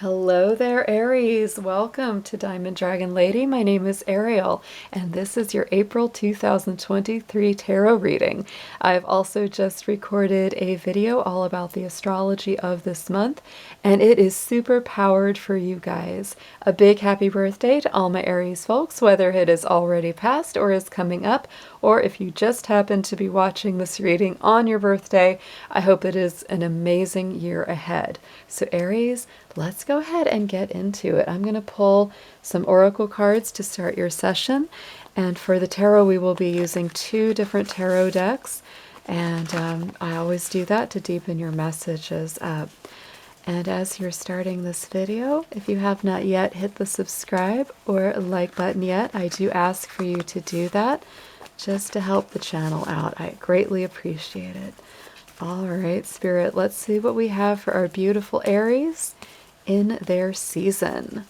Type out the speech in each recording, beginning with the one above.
Hello there, Aries. Welcome to Diamond Dragon Lady. My name is Ariel, and this is your April 2023 tarot reading. I've also just recorded a video all about the astrology of this month, and it is super powered for you guys. A big happy birthday to all my Aries folks, whether it is already passed or is coming up, or if you just happen to be watching this reading on your birthday. I hope it is an amazing year ahead. So Aries, let's go ahead and get into it. I'm going to pull some oracle cards to start your session. And for the tarot, we will be using two different tarot decks. And I always do that to deepen your messages up. And as you're starting this video, if you have not yet hit the subscribe or like button yet, I do ask for you to do that just to help the channel out. I greatly appreciate it. All right, Spirit, let's see what we have for our beautiful Aries in their season.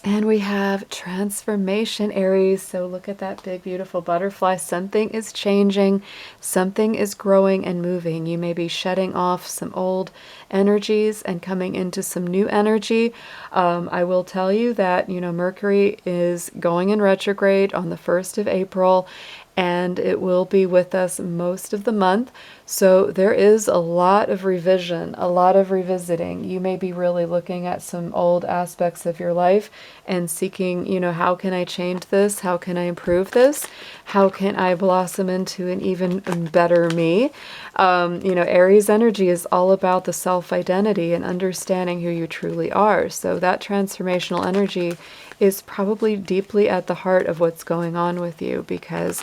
And we have transformation, Aries. So look at that big, beautiful butterfly. Something is changing. Something is growing and moving. You may be shedding off some old energies and coming into some new energy. I will tell you that, Mercury is going in retrograde on the 1st of April, and it will be with us most of the month. So there is a lot of revision, a lot of revisiting. You may be really looking at some old aspects of your life and seeking, how can I change this? How can I improve this? How can I blossom into an even better me? Aries energy is all about the self-identity and understanding who you truly are. So that transformational energy is probably deeply at the heart of what's going on with you, because,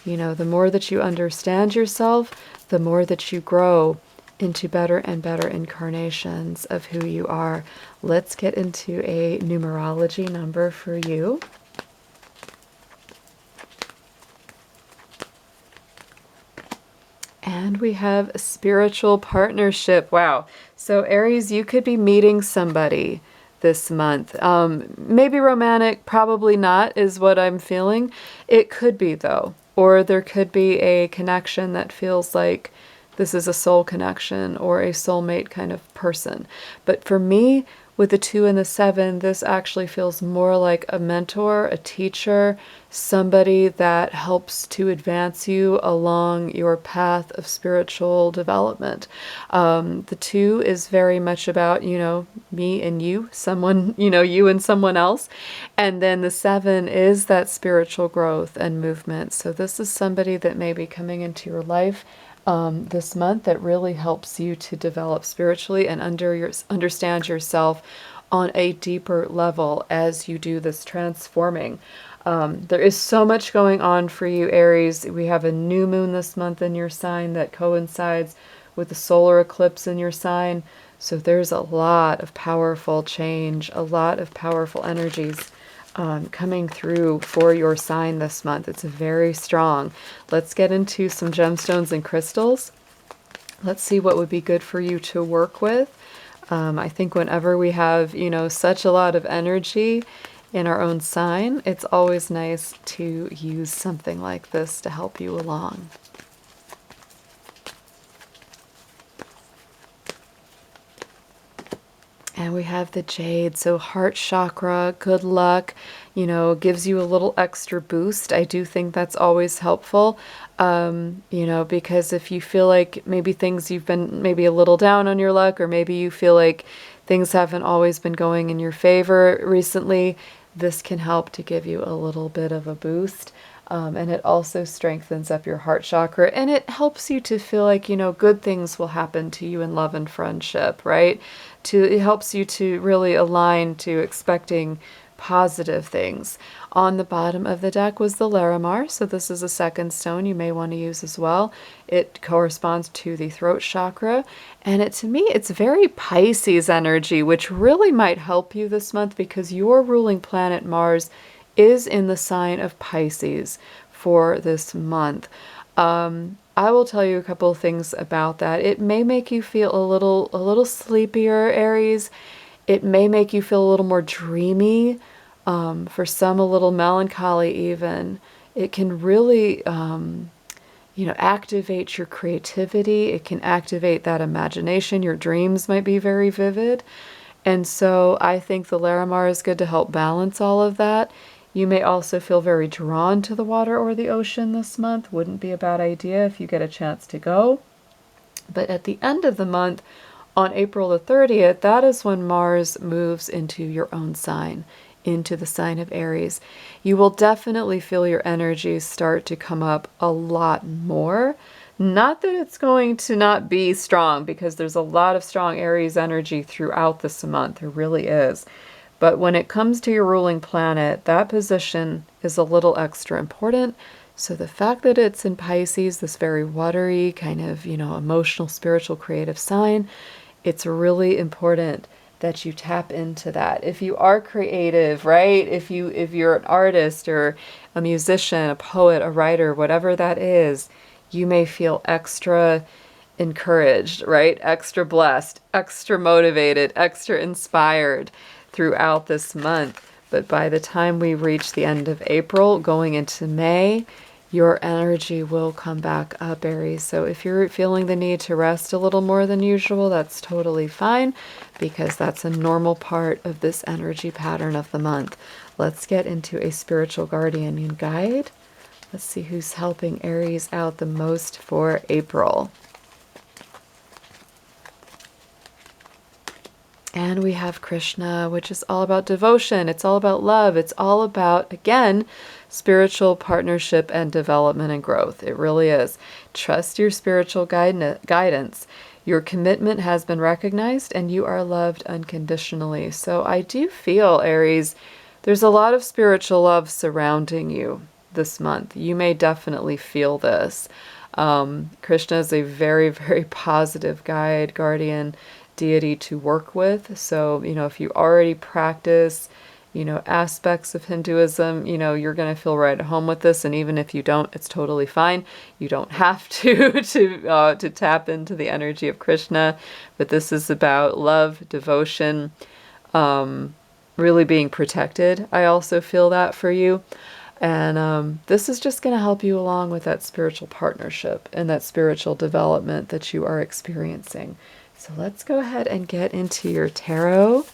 the more that you understand yourself, the more that you grow into better and better incarnations of who you are. Let's get into a numerology number for you. And we have a spiritual partnership. Wow. So Aries, you could be meeting somebody this month. Maybe romantic, probably not, is what I'm feeling. It could be, though. Or there could be a connection that feels like this is a soul connection or a soulmate kind of person. But for me, with the 2 and the 7, this actually feels more like a mentor, a teacher, somebody that helps to advance you along your path of spiritual development. The 2 is very much about, me and you, someone, you and someone else. And then the 7 is that spiritual growth and movement. So this is somebody that may be coming into your life this month that really helps you to develop spiritually and understand yourself on a deeper level as you do this transforming. There is so much going on for you, Aries. We have a new moon this month in your sign that coincides with the solar eclipse in your sign. So there's a lot of powerful change, a lot of powerful energies coming through for your sign this month. It's very strong. Let's get into some gemstones and crystals. Let's see what would be good for you to work with. I think whenever we have, such a lot of energy in our own sign, it's always nice to use something like this to help you along. And we have the jade, so heart chakra, good luck, gives you a little extra boost. I do think that's always helpful, because if you feel like maybe you've been maybe a little down on your luck, or maybe you feel like things haven't always been going in your favor recently, this can help to give you a little bit of a boost. And it also strengthens up your heart chakra, and it helps you to feel like, good things will happen to you in love and friendship, right? It helps you to really align to expecting positive things. On the bottom of the deck was the Larimar, so this is a second stone you may want to use as well. It corresponds to the throat chakra, and to me, it's very Pisces energy, which really might help you this month because your ruling planet Mars is in the sign of Pisces for this month. I will tell you a couple of things about that. It may make you feel a little sleepier, Aries. It may make you feel a little more dreamy. For some, a little melancholy even. It can really activate your creativity. It can activate that imagination. Your dreams might be very vivid. And so I think the Larimar is good to help balance all of that. You may also feel very drawn to the water or the ocean this month. Wouldn't be a bad idea if you get a chance to go. But at the end of the month, on April the 30th, that is when Mars moves into your own sign, into the sign of Aries. You will definitely feel your energies start to come up a lot more. Not that it's going to not be strong, because there's a lot of strong Aries energy throughout this month. There really is. But when it comes to your ruling planet, that position is a little extra important. So the fact that it's in Pisces, this very watery kind of, emotional, spiritual, creative sign, it's really important that you tap into that. If you are creative, right? If you're an artist or a musician, a poet, a writer, whatever that is, you may feel extra encouraged, right? Extra blessed, extra motivated, extra inspired throughout this month. But by the time we reach the end of April, going into May, your energy will come back up, Aries. So if you're feeling the need to rest a little more than usual, that's totally fine, because that's a normal part of this energy pattern of the month. Let's get into a spiritual guardian and guide. Let's see who's helping Aries out the most for April. And we have Krishna, which is all about devotion. It's all about love. It's all about, again, spiritual partnership and development and growth. It really is. Trust your spiritual guidance. Your commitment has been recognized and you are loved unconditionally. So I do feel, Aries, there's a lot of spiritual love surrounding you this month. You may definitely feel this. Krishna is a very, very positive guide, guardian, deity to work with. So, if you already practice, aspects of Hinduism, you're going to feel right at home with this. And even if you don't, it's totally fine. You don't have to tap into the energy of Krishna. But this is about love, devotion, really being protected. I also feel that for you. And this is just going to help you along with that spiritual partnership and that spiritual development that you are experiencing. So let's go ahead and get into your tarot.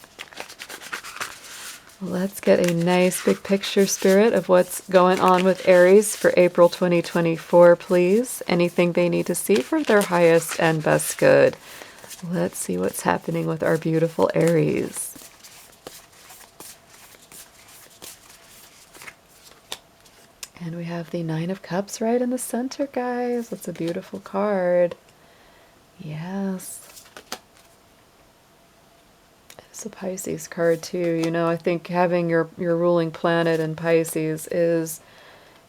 Let's get a nice big picture, Spirit, of what's going on with Aries for April 2024, please. Anything they need to see for their highest and best good. Let's see what's happening with our beautiful Aries. And we have the Nine of Cups right in the center, guys. That's a beautiful card. Yes. It's a Pisces card too. I think having your ruling planet in Pisces is,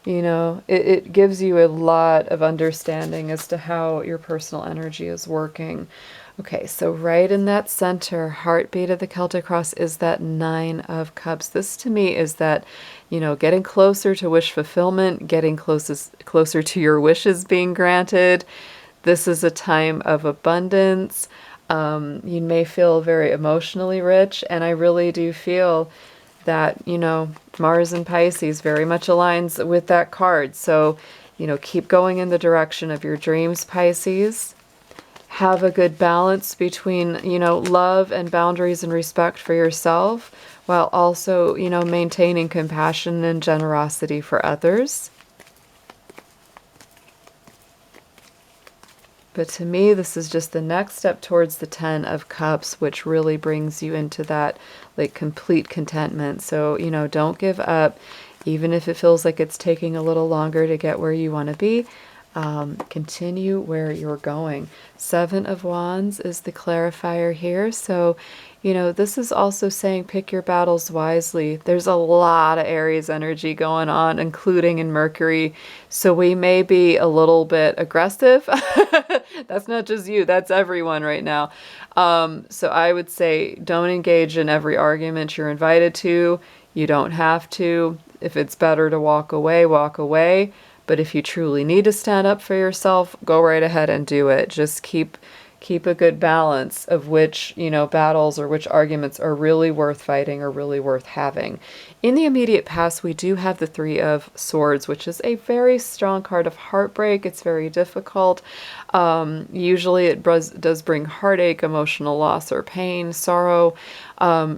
it gives you a lot of understanding as to how your personal energy is working. Okay, so right in that center, heartbeat of the Celtic cross is that Nine of Cups. This to me is that, getting closer to wish fulfillment, getting closer to your wishes being granted. This is a time of abundance. You may feel very emotionally rich, and I really do feel that, Mars and Pisces very much aligns with that card. So, keep going in the direction of your dreams, Pisces. Have a good balance between, love and boundaries and respect for yourself, while also, maintaining compassion and generosity for others. But to me, this is just the next step towards the Ten of Cups, which really brings you into that complete contentment. So, don't give up, even if it feels like it's taking a little longer to get where you want to be. Continue where you're going. Seven of Wands is the clarifier here. So, this is also saying pick your battles wisely. There's a lot of Aries energy going on, including in Mercury. So we may be a little bit aggressive. That's not just you, that's everyone right now. So I would say don't engage in every argument you're invited to. You don't have to. If it's better to walk away, walk away. But if you truly need to stand up for yourself, go right ahead and do it. Just keep a good balance of which, battles or which arguments are really worth fighting or really worth having. In the immediate past, we do have the Three of Swords, which is a very strong card of heartbreak. It's very difficult. Usually it does bring heartache, emotional loss or pain, sorrow.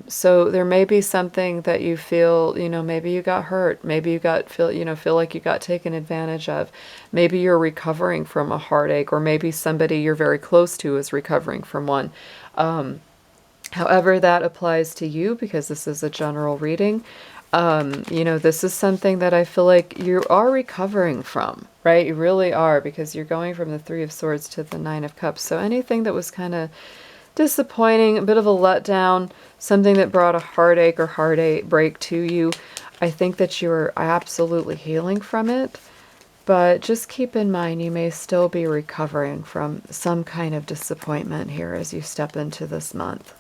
So there may be something that you feel, maybe you got hurt. Maybe you feel like you got taken advantage of. Maybe you're recovering from a heartache, or maybe somebody you're very close to is recovering from one. However that applies to you, because this is a general reading, this is something that I feel like you are recovering from, right? You really are, because you're going from the Three of Swords to the Nine of Cups. So anything that was kind of disappointing, a bit of a letdown, something that brought a heartache or heartbreak to you, I think that you are absolutely healing from it. But just keep in mind, you may still be recovering from some kind of disappointment here as you step into this month.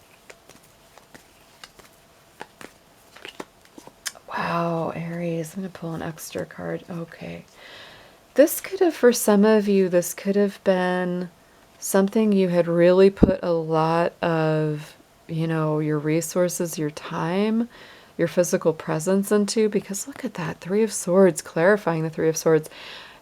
Wow, Aries, I'm going to pull an extra card. Okay. This could have, for some of you, this could have been something you had really put a lot of, your resources, your time, your physical presence into, because look at that, Three of Swords, clarifying the Three of Swords.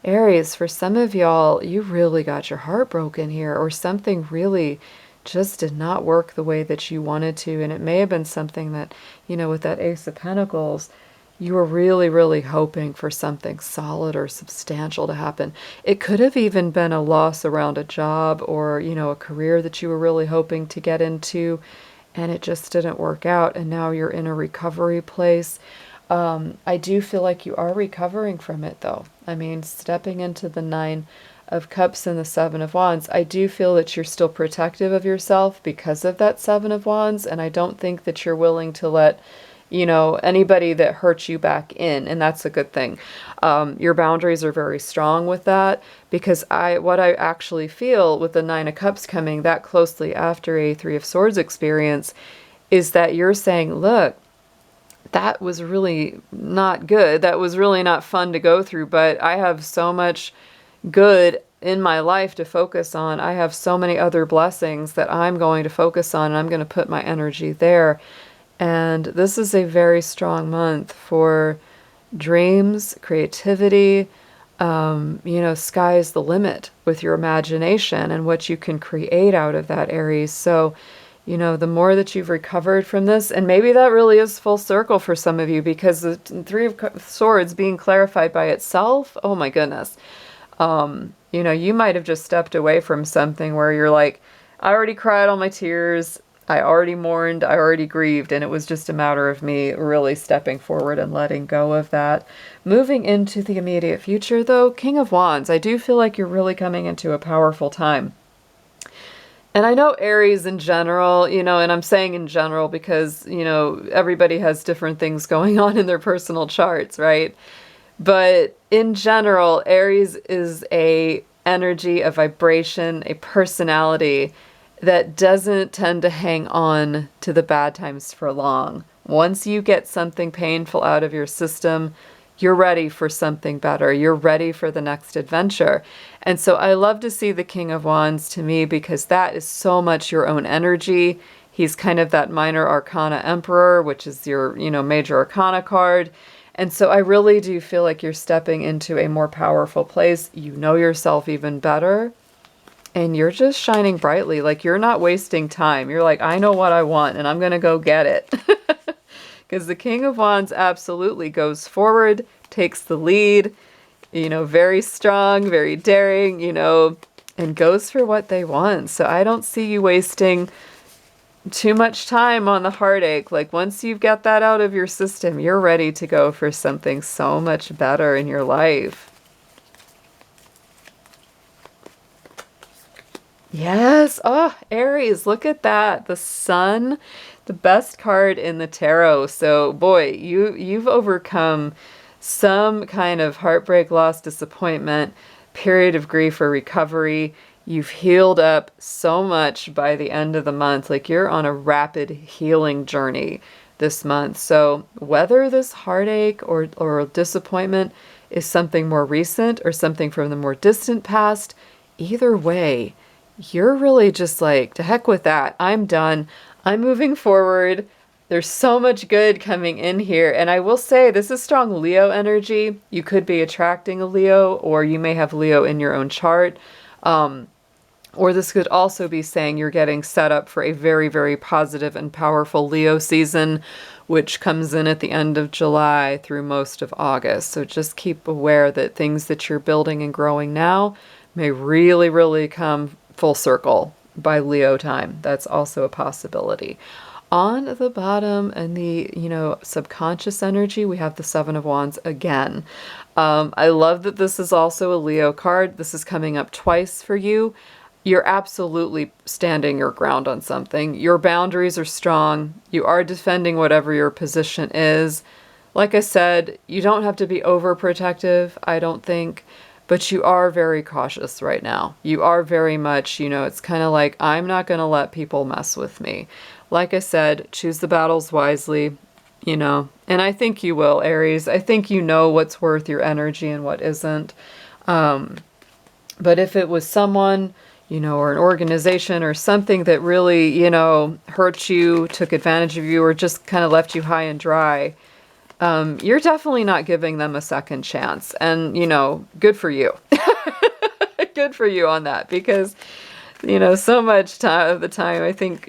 Aries, for some of y'all, you really got your heart broken here, or something really just did not work the way that you wanted to. And it may have been something that, with that Ace of Pentacles, you were really, really hoping for something solid or substantial to happen. It could have even been a loss around a job, or, a career that you were really hoping to get into, and it just didn't work out. And now you're in a recovery place. I do feel like you are recovering from it, though. I mean, stepping into the Nine of Cups and the Seven of Wands, I do feel that you're still protective of yourself because of that Seven of Wands, and I don't think that you're willing to let, anybody that hurts you back in, and that's a good thing. Your boundaries are very strong with that, because what I actually feel with the Nine of Cups coming that closely after a Three of Swords experience is that you're saying, look, that was really not good. That was really not fun to go through, but I have so much good in my life to focus on. I have so many other blessings that I'm going to focus on, and I'm going to put my energy there. And this is a very strong month for dreams, creativity. Sky's the limit with your imagination and what you can create out of that, Aries. So, the more that you've recovered from this, and maybe that really is full circle for some of you, because the Three of Swords being clarified by itself, oh my goodness. You might have just stepped away from something where you're like, I already cried all my tears. I already mourned, I already grieved, and it was just a matter of me really stepping forward and letting go of that. Moving into the immediate future, though, King of Wands, I do feel like you're really coming into a powerful time. And I know Aries in general, and I'm saying in general because, everybody has different things going on in their personal charts, right? But in general, Aries is a energy, a vibration, a personality that doesn't tend to hang on to the bad times for long. Once you get something painful out of your system, you're ready for something better. You're ready for the next adventure. And so I love to see the King of Wands to me, because that is so much your own energy. He's kind of that minor arcana emperor, which is your, major arcana card. And so I really do feel like you're stepping into a more powerful place. You know yourself even better. And you're just shining brightly, like you're not wasting time. You're like, I know what I want, and I'm going to go get it. Because the King of Wands absolutely goes forward, takes the lead, very strong, very daring, and goes for what they want. So I don't see you wasting too much time on the heartache. Like once you've got that out of your system, you're ready to go for something so much better in your life. Yes. Oh, Aries, look at that. The Sun, the best card in the tarot. So boy, you've overcome some kind of heartbreak, loss, disappointment, period of grief or recovery. You've healed up so much by the end of the month. Like you're on a rapid healing journey this month. So whether this heartache or disappointment is something more recent or something from the more distant past, either way, you're really just like, to heck with that. I'm done. I'm moving forward. There's so much good coming in here. And I will say, this is strong Leo energy. You could be attracting a Leo, or you may have Leo in your own chart. Or this could also be saying you're getting set up for a very, very positive and powerful Leo season, which comes in at the end of July through most of August. So just keep aware that things that you're building and growing now may really, really come full circle by Leo time. That's also a possibility. On the bottom in the, subconscious energy, we have the Seven of Wands again. I love that this is also a Leo card. This is coming up twice for you. You're absolutely standing your ground on something. Your boundaries are strong. You are defending whatever your position is. Like I said, you don't have to be overprotective, I don't think, but you are very cautious right now. You are very much, it's kind of like, I'm not going to let people mess with me. Like I said, choose the battles wisely, and I think you will, Aries. I think you know what's worth your energy and what isn't. But if it was someone, or an organization or something that really, hurt you, took advantage of you, or just kind of left you high and dry, you're definitely not giving them a second chance. And, good for you. Good for you on that, because, so much of the time, I think,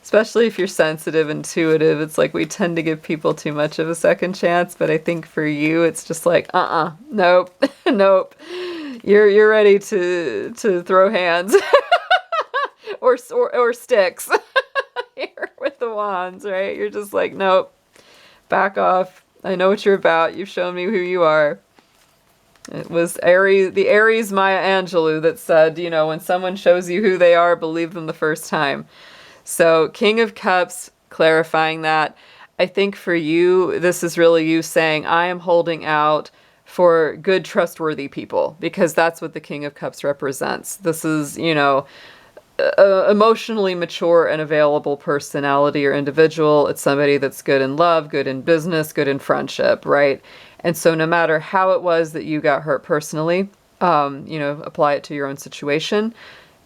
especially if you're sensitive, intuitive, it's like we tend to give people too much of a second chance. But I think for you, it's just like, nope, nope. You're ready to throw hands or sticks here with the wands, right? You're just like, nope, back off. I know what you're about. You've shown me who you are. It was Aries, the Aries Maya Angelou that said, when someone shows you who they are, believe them the first time. So King of Cups, clarifying that. I think for you, this is really you saying, I am holding out for good, trustworthy people, because that's what the King of Cups represents. This is, emotionally mature and available personality or individual. It's somebody that's good in love, good in business, good in friendship, right? And so no matter how it was that you got hurt personally, apply it to your own situation.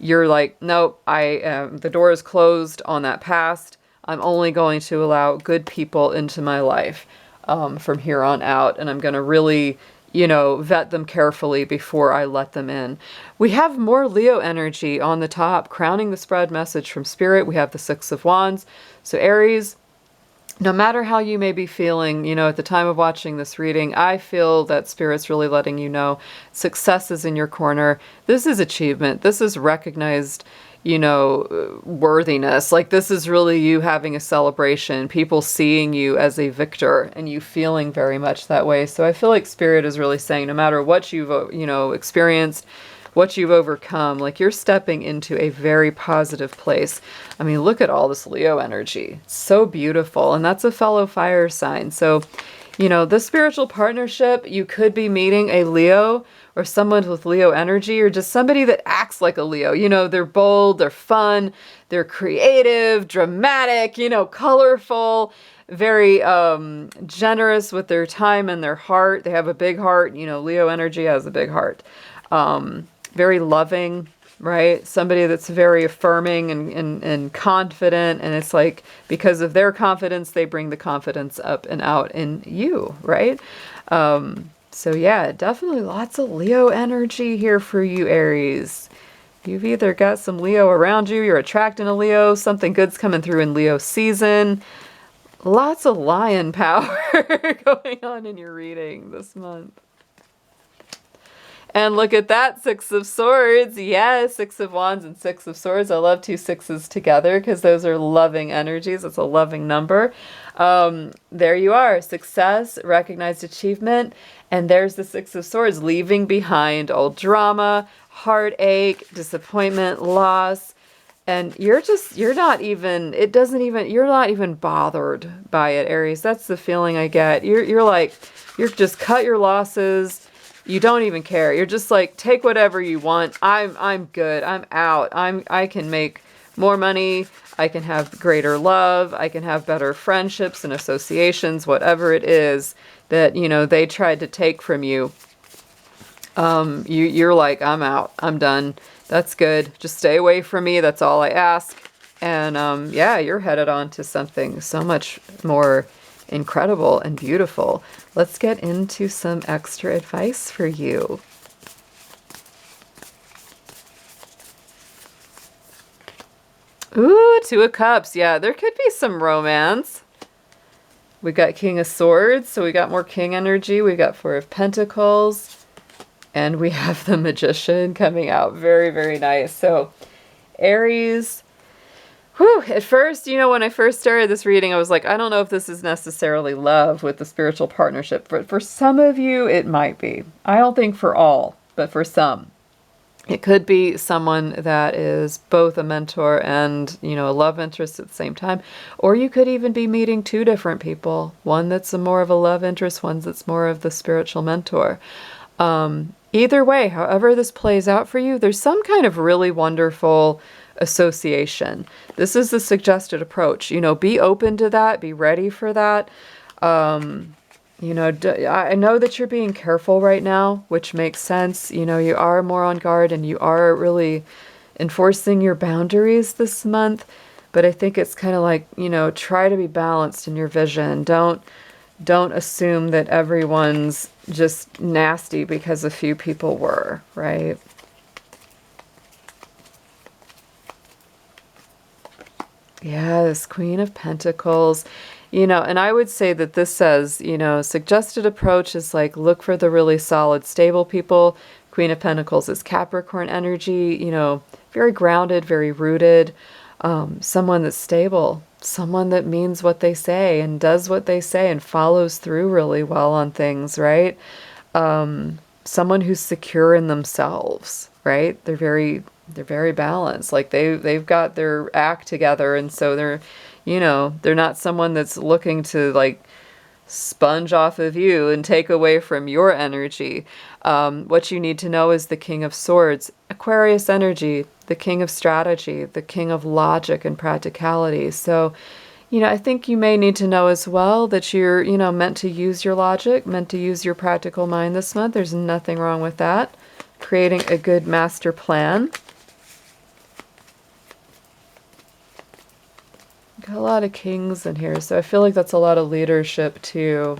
You're like, nope, the door is closed on that past. I'm only going to allow good people into my life from here on out. And I'm going to really, vet them carefully before I let them in. We have more Leo energy on the top, crowning the spread message from Spirit. We have the Six of Wands. So Aries, no matter how you may be feeling, at the time of watching this reading, I feel that Spirit's really letting you know success is in your corner. This is achievement. This is recognized, worthiness. Like, this is really you having a celebration, people seeing you as a victor and you feeling very much that way. So I feel like Spirit is really saying, no matter what you've, experienced, what you've overcome, like, you're stepping into a very positive place. I mean, look at all this Leo energy. It's so beautiful. And that's a fellow fire sign. So, this spiritual partnership, you could be meeting a Leo or someone with Leo energy, or just somebody that acts like a Leo. They're bold, they're fun, they're creative, dramatic, colorful, very generous with their time and their heart. They have a big heart. Leo energy has a big heart. Very loving, right? Somebody that's very affirming and confident. And it's like, because of their confidence, they bring the confidence up and out in you, right? So yeah, definitely lots of Leo energy here for you, Aries. You've either got some Leo around you, you're attracting a Leo, something good's coming through in Leo season. Lots of lion power going on in your reading this month. And look at that, Six of Swords. Yes, Six of Wands and Six of Swords. I love two sixes together because those are loving energies. It's a loving number. There you are. Success, recognized achievement. And there's the Six of Swords, leaving behind old drama, heartache, disappointment, loss. And you're not even bothered by it, Aries. That's the feeling I get. You're just cut your losses. You don't even care. You're just like, take whatever you want. I'm good. I'm out. I can make more money. I can have greater love. I can have better friendships and associations, whatever it is that, they tried to take from you. You're like, I'm out. I'm done. That's good. Just stay away from me. That's all I ask. And yeah, you're headed on to something so much more incredible and beautiful. Let's get into some extra advice for you. Ooh, Two of Cups. Yeah, there could be some romance. We got King of Swords, so we got more King energy. We got Four of Pentacles. And we have the Magician coming out. Very, very nice. So, Aries. Whew, at first, when I first started this reading, I was like, I don't know if this is necessarily love with the spiritual partnership. But for some of you, it might be. I don't think for all, but for some. It could be someone that is both a mentor and, a love interest at the same time. Or you could even be meeting two different people. One that's more of a love interest, one that's more of the spiritual mentor. Either way, however this plays out for you, there's some kind of really wonderful association. This is the suggested approach. Be open to that. Be ready for that. I know that you're being careful right now, which makes sense. You are more on guard and you are really enforcing your boundaries this month. But I think it's kind of like, try to be balanced in your vision. Don't assume that everyone's just nasty because a few people were, right? Yeah, this Queen of Pentacles. And I would say that this says, suggested approach is like look for the really solid, stable people. Queen of Pentacles is Capricorn energy, very grounded, very rooted. Someone that's stable, someone that means what they say and does what they say and follows through really well on things, right? Someone who's secure in themselves, right? They're very balanced. Like they've got their act together, and so they're not someone that's looking to like sponge off of you and take away from your energy. What you need to know is the King of Swords, Aquarius energy, the King of Strategy, the King of Logic and Practicality. So, I think you may need to know as well that you're, meant to use your logic, meant to use your practical mind this month. There's nothing wrong with that. Creating a good master plan. Got a lot of kings in here, so I feel like that's a lot of leadership too.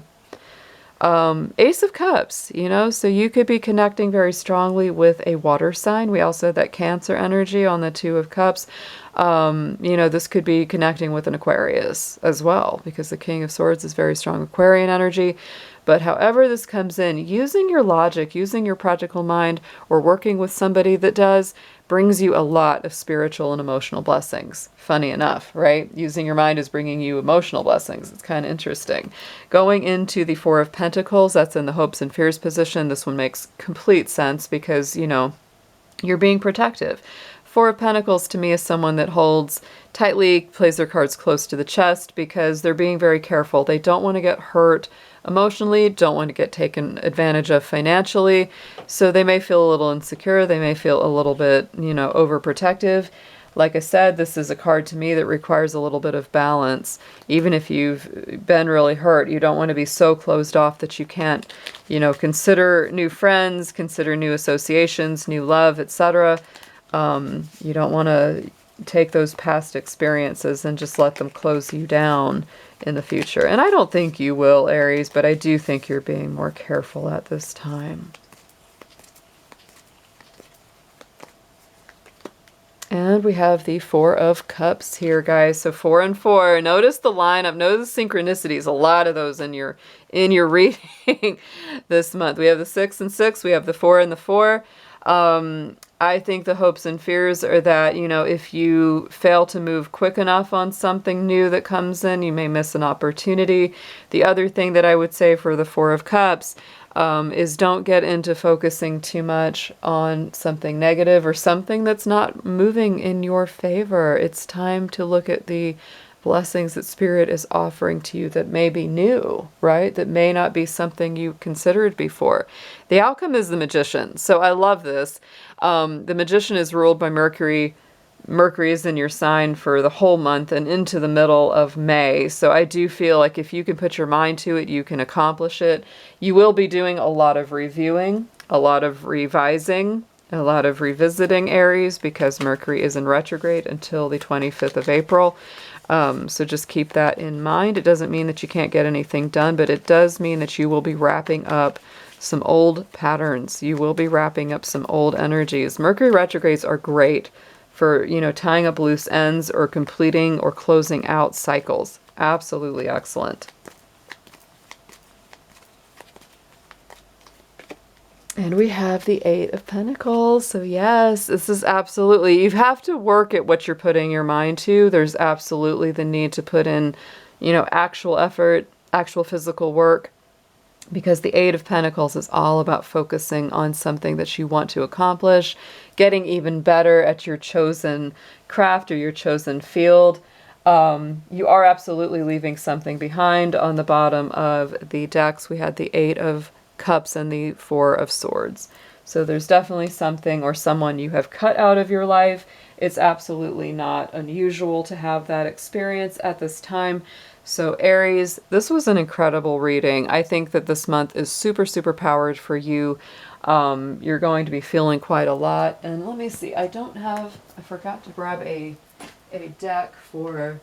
Ace of Cups, so you could be connecting very strongly with a water sign. We also have that Cancer energy on the Two of Cups. This could be connecting with an Aquarius as well, because the King of Swords is very strong Aquarian energy. But however this comes in, using your logic, using your practical mind, or working with somebody that does, brings you a lot of spiritual and emotional blessings. Funny enough, right? Using your mind is bringing you emotional blessings. It's kind of interesting. Going into the Four of Pentacles, that's in the hopes and fears position. This one makes complete sense because, you're being protective. Four of Pentacles to me is someone that holds tightly, plays their cards close to the chest because they're being very careful. They don't want to get hurt emotionally, don't want to get taken advantage of financially. So they may feel a little insecure. They may feel a little bit, overprotective. Like I said, this is a card to me that requires a little bit of balance. Even if you've been really hurt, you don't want to be so closed off that you can't, consider new friends, consider new associations, new love, etc. You don't want to take those past experiences and just let them close you down in the future. And I don't think you will, Aries, but I do think you're being more careful at this time. And we have the Four of Cups here, guys. So 4 and 4. Notice the lineup. Notice the synchronicities. A lot of those in your reading this month. We have the 6 and 6. We have the 4 and the 4. I think the hopes and fears are that, if you fail to move quick enough on something new that comes in, you may miss an opportunity. The other thing that I would say for the Four of Cups is don't get into focusing too much on something negative or something that's not moving in your favor. It's time to look at the blessings that Spirit is offering to you that may be new, right? That may not be something you considered before. The outcome is the Magician. So I love this. The Magician is ruled by Mercury. Mercury is in your sign for the whole month and into the middle of May. So I do feel like if you can put your mind to it, you can accomplish it. You will be doing a lot of reviewing, a lot of revising, A lot of revisiting Aries because Mercury is in retrograde until the 25th of April. So just keep that in mind. It doesn't mean that you can't get anything done, but it does mean that you will be wrapping up some old patterns. You will be wrapping up some old energies. Mercury retrogrades are great for, tying up loose ends or completing or closing out cycles. Absolutely excellent. And we have the Eight of Pentacles. So yes, this is absolutely, you have to work at what you're putting your mind to. There's absolutely the need to put in, actual effort, actual physical work, because the Eight of Pentacles is all about focusing on something that you want to accomplish, getting even better at your chosen craft or your chosen field. You are absolutely leaving something behind. On the bottom of the decks, we had the Eight of Cups and the Four of Swords. So there's definitely something or someone you have cut out of your life. It's absolutely not unusual to have that experience at this time. So Aries, this was an incredible reading. I think that this month is super, super powered for you. You're going to be feeling quite a lot. And let me see, I forgot to grab a deck for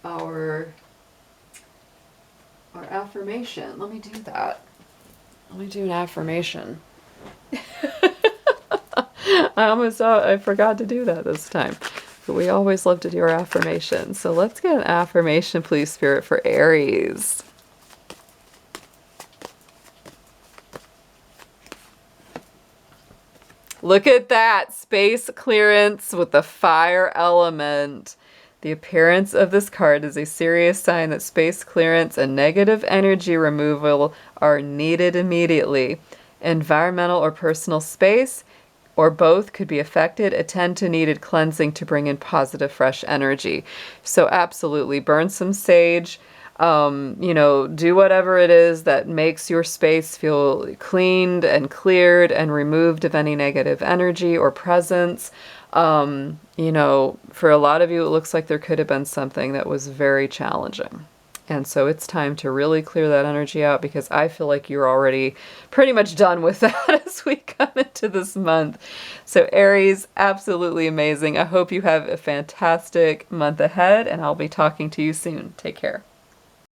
our affirmation. Let me do that. Let me do an affirmation. I forgot to do that this time. But we always love to do our affirmation. So let's get an affirmation, please, Spirit, for Aries. Look at that. Space clearance with the fire element. The appearance of this card is a serious sign that space clearance and negative energy removal are needed immediately. Environmental or personal space, or both, could be affected. Attend to needed cleansing to bring in positive, fresh energy. So absolutely, burn some sage. Do whatever it is that makes your space feel cleaned and cleared and removed of any negative energy or presence. For a lot of you, it looks like there could have been something that was very challenging. And so it's time to really clear that energy out, because I feel like you're already pretty much done with that as we come into this month. So Aries, absolutely amazing. I hope you have a fantastic month ahead, and I'll be talking to you soon. Take care.